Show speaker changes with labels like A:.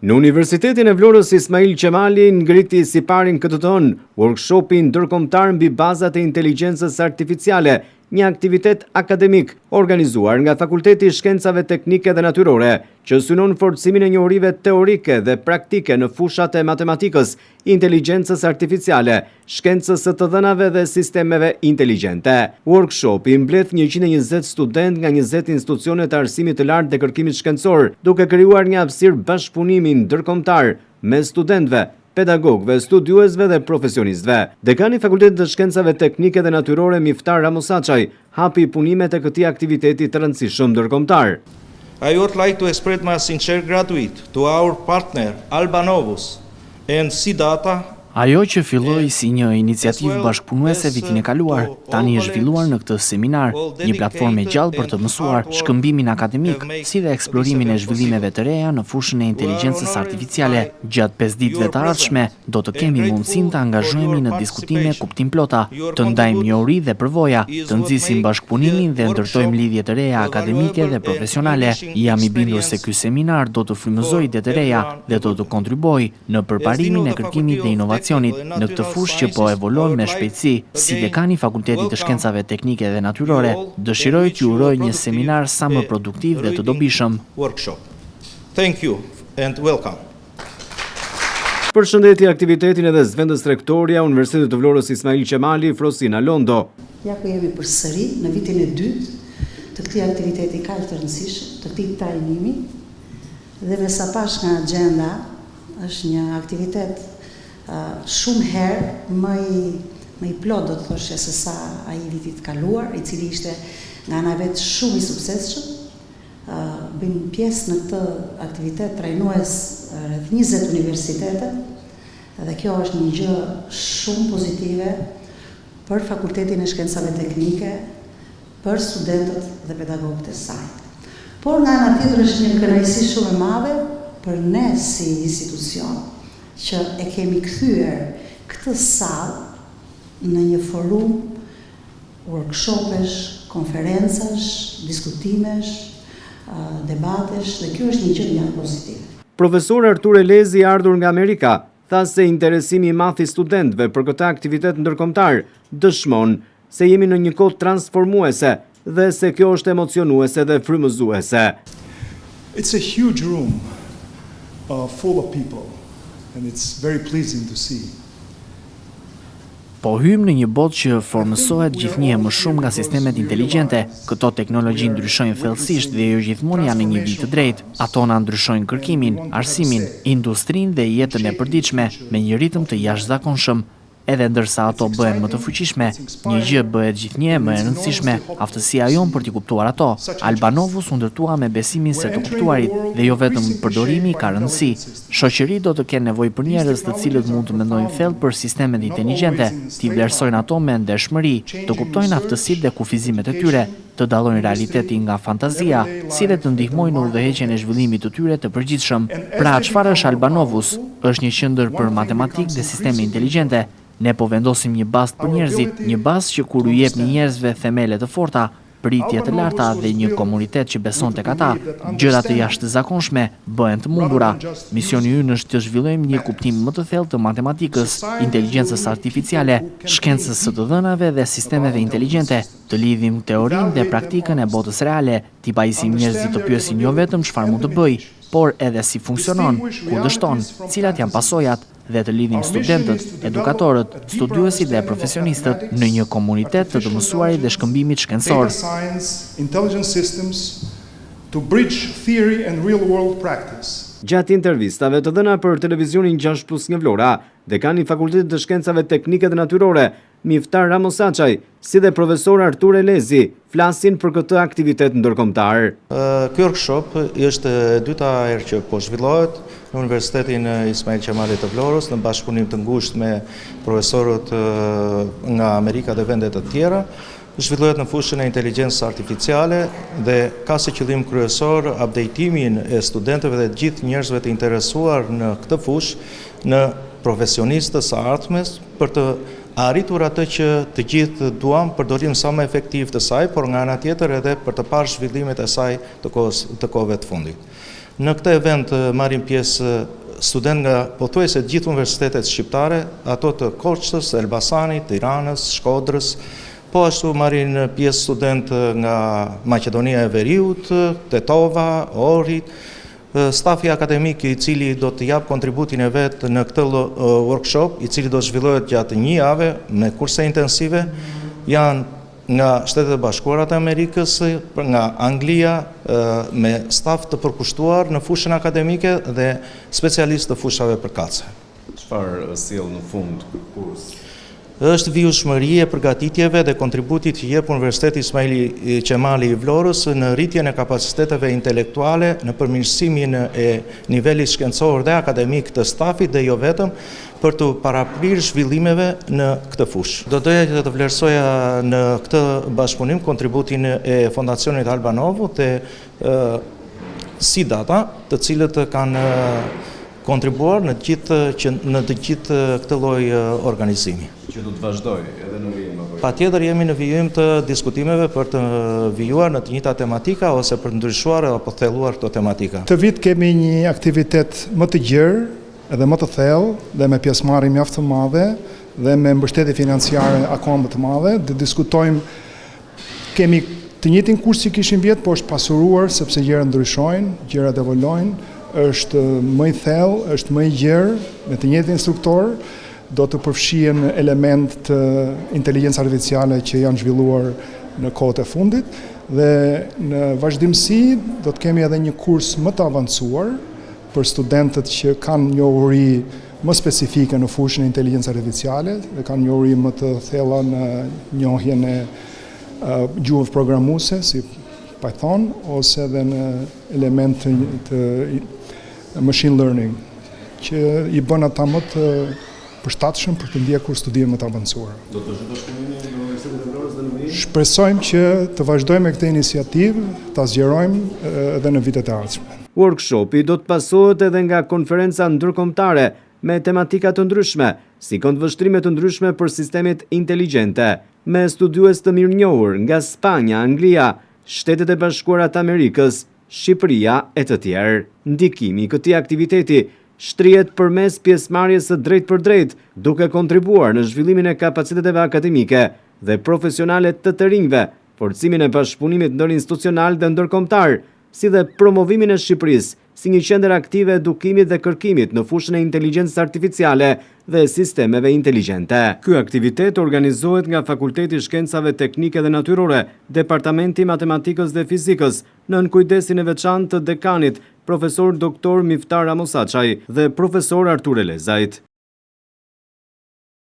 A: Në Universitetin e Vlorës Ismail Qemali ngriti si parin këtë ton workshopin ndërkombëtar mbi bazat e inteligjencës artificiale, një aktivitet akademik organizuar nga Fakulteti i Shkencave Teknike dhe Natyrore, që synon forcimin e njohurive teorike dhe praktike në fushat e matematikës, inteligjencës artificiale, shkencës së të dhënave dhe sistemeve inteligjente. Workshopi mbledh 120 student nga 20 institucione të arsimit të lartë dhe kërkimit shkencor, duke krijuar një hapësirë bashkëpunimi ndërkombëtar me studentëve, pedagogëve, studiuesve dhe profesionistëve. Dekani i Fakultetit të Shkencave Teknike dhe Natyrore Miftar Ramosaçaj hapi punimet e këtij aktiviteti të rëndësishëm ndërkombëtar.
B: I would like to express my sincere gratitude to our partner Alba Novus and SIDATA.
C: Ajo që filloi si një iniciativë bashkëpunuese vitin e kaluar, tani është zhvilluar në këtë seminar, një platformë e gjallë për të mësuar shkëmbimin akademik, si dhe eksplorimin e zhvillimeve të reja në fushën e inteligjencës artificiale. Gjatë 5 ditëve të ardhshme, do të kemi mundësinë të angazhohemi në diskutime kuptimplota, të ndajmë njohuri dhe përvoja, të nxisim bashkëpunimin dhe ndërtojmë lidhje të reja akademike dhe profesionale. Jam i bindur se ky seminar do të frymëzojë ide të reja dhe do të kontribuojë në përparimin e kërkimit dhe inovacionit në këtë fushë që po evoluon me shpejtësi. Si dekani i Fakultetit të Shkencave Teknike dhe Natyrore, dëshiroj t'ju uroj një seminar sa më produktiv dhe të dobishëm.
B: Thank you and welcome.
A: Përshëndeti aktivitetin edhe zëvendës rektoria Universitetit të Vlorës Ismail Qemali, Frosina Londo.
D: Ja ku jemi përsëri në vitin e dytë të këtij aktiviteti kaq të rëndësishëm, të këtij trajnimi, dhe me sa pash nga agenda, është një aktivitet shumë herë më i plot, do të thoshë, se sa ai vitit kaluar, i cili ishte nga ana vet shumë i suksesshëm. Bëjmë pjesë në këtë aktivitet trajnues rreth 20 universitete, dhe kjo është një gjë shumë pozitive për Fakultetin e Shkencave Teknike, për studentët dhe pedagogët e saj. Por nga ana tjetër është një kënaqësi shumë e madhe për ne si institucion, që e kemi kthyer këtë sallë në një forum workshopesh, konferencash, diskutimesh, debatesh, dhe kjo është një gjë mjaft pozitive.
A: Profesor Artur Elezi, ardhur nga Amerika, tha se interesimi i madh i studentëve për këtë aktivitet ndërkombëtar dëshmon se jemi në një kohë transformuese dhe se kjo është emocionuese dhe frymëzuese.
E: It's a huge room full of people. And it's very pleasing to see.
C: Po hym në një botë që formësohet gjithnjë më shumë nga sistemet inteligjente. Këto teknologji ndryshojnë thellësisht dhe jo gjithmonë janë në një vit të drejtë. Ato na ndryshojnë kërkimin, arsimin, industrinë dhe jetën e përditshme me një ritëm të jashtëzakonshëm. Edhe ndërsa ato bëhen më të fuqishme, një gjë bëhet gjithnjë më e rëndësishme, aftësia jonë për t'i kuptuar ato. Alba Novus u ndërtua me besimin se të kuptuarit dhe jo vetëm përdorimi ka rëndësi. Shoqëritë do të kenë nevojë për njerëz të cilët mund të mendojnë thellë për sistemet inteligjente, t'i vlerësojnë ato me ndershmëri, të kuptojnë aftësitë dhe kufizimet e tyre, të dallojnë realitetin nga fantazia, si dhe të ndihmojnë në udhëheqjen e zhvillimit të tyre të përgjithshëm. Pra, çfarë është Alba Novus? Është një qendër për matematikë dhe sisteme inteligjente. Ne po vendosim një bazë për njerëzit, një bazë që kur u jep një njerëzve themele të forta, pritje të larta dhe një komunitet që beson tek ata, gjëra të jashtëzakonshme bëhen të mundura. Misioni ynë është të zhvillojmë një kuptim më të thellë të matematikës, inteligjencës artificiale, shkencës së të dhënave dhe sistemeve inteligjente, të lidhim teorinë dhe praktikën e botës reale, t'i pajisim njerëzit të pyesin jo vetëm çfarë mund të bëj, por edhe si funksionon, ku dështon, cilat janë pasojat, dhe të lidhim studentët, edukatorët, studiuesit dhe profesionistët në një komunitet të mësuarit dhe shkëmbimit shkencor.
A: Gjatë intervistave të dhëna për televizionin 6+1 Vlora, dekani i Fakultetit të Shkencave Teknike dhe Natyrore, Miftar Ramosaçaj, si dhe profesor Artur Elezi, flasin për këtë aktivitet ndërkombëtar.
B: Ky workshop është e dyta herë që po zhvillohet në Universitetin Ismail Qemali të Vlorës në bashkëpunim të ngushtë me profesorët nga Amerika dhe vende të tjera. Zhvillohet në fushën e inteligjencës artificiale dhe ka si qëllim kryesor updateimin e studentëve dhe gjithë njerëzve të interesuar në këtë fushë në profesionistës së ardhmes për të arritur atë që të gjithë duam, përdorim sa më efektiv të saj, por nga ana tjetër edhe për të parë zhvillimet e saj të kohëve të fundit. Në këtë event marrin pjesë student nga pothuajse të gjithë universitetet shqiptare, ato të Korçës, Elbasanit, Tiranës, Shkodrës, po ashtu marrin pjesë student nga Maqedonia e Veriut, Tetova, Ohrit, stafi akademik i cili do të jap kontributin e vet në këtë workshop, i cili do të zhvillohet gjatë 1 jave me kurse intensive, janë nga Shtetet e Bashkuara të Amerikës, nga Anglia, me staf të përkushtuar në fushën akademike dhe specialistë të fushave përkatëse.
A: Çfarë sjell në fund kurs?
B: Është vijueshmëri e përgatitjeve dhe kontributit që jep Universiteti Ismail Qemali i Vlorës në rritjen e kapaciteteve intelektuale, në përmirësimin e nivelit shkencor dhe akademik të stafit dhe jo vetëm, për të paraprirë zhvillimeve në këtë fushë. Do doja që të vlerësoja në këtë bashkëpunim kontributin e Fondacionit Albanovu dhe SIDATA, të cilët kanë kontribuar në të gjithë këtë lloj organizimi.
A: Që do të vazhdoj edhe në vijim apo?
B: Patjetër jemi në vijim të diskutimeve për të vijuar në të njëjta tematika ose për të ndryshuar apo thelluar këto tematika.
E: Këtë vit kemi një aktivitet më të gjerë edhe më të thellë dhe me pjesëmarrje mjaft të madhe dhe me mbështetje financiare akoma më të madhe, dhe diskutojmë, kemi të njëjtin kurs që kishim vjet, por është pasuruar sepse gjërat ndryshojnë, gjërat evolojnë, është më i thellë, është më i gjerë, me të njëjtin instruktor, do të përfshihen element të inteligjencë artificiale që janë zhvilluar në kohët e fundit, dhe në vazhdimsi do të kemi edhe një kurs më të avancuar për studentët që kanë njohuri më specifike në fushën e inteligjencës artificiale dhe kanë njohuri më të thella në njohjen e gjuhëve programuese si Python ose edhe në element të machine learning, që i bën ata më të përshtatshëm për të ndjekur studime më të avancuara.
A: Do të vazhdojë bashkëpunimi në Universitetin e Vlorës dhe në vijim?
E: Shpresojmë që të vazhdojmë me këtë iniciativë, ta zgjerojmë edhe në vitet e ardhshme.
A: Workshopi do të pasohet edhe nga konferenca ndërkombëtare me tematika të ndryshme, si këndvështrime të ndryshme për sistemet inteligjente, me studiues të mirënjohur nga Spanja, Anglia, Shtetet e Bashkuara të Amerikës, Shqipëria e të tjerë. Ndikimi i këtij aktiviteti shtrihet përmes pjesëmarrjes së drejtë për drejtë, duke kontribuar në zhvillimin e kapaciteteve akademike dhe profesionale të rinjve, forcimin e bashkëpunimit ndërinstitucional dhe ndërkombëtar, si dhe promovimin e Shqipërisë si një qendër aktive e edukimit dhe kërkimit në fushën e inteligjencës artificiale dhe sistemeve inteligjente. Ky aktivitet organizohet nga Fakulteti i Shkencave Teknike dhe Natyrore, Departamenti i Matematikës dhe Fizikës, nën kujdesin e veçantë të dekanit, profesor doktor Miftar Amosaçaj dhe profesor Artur Elezajt.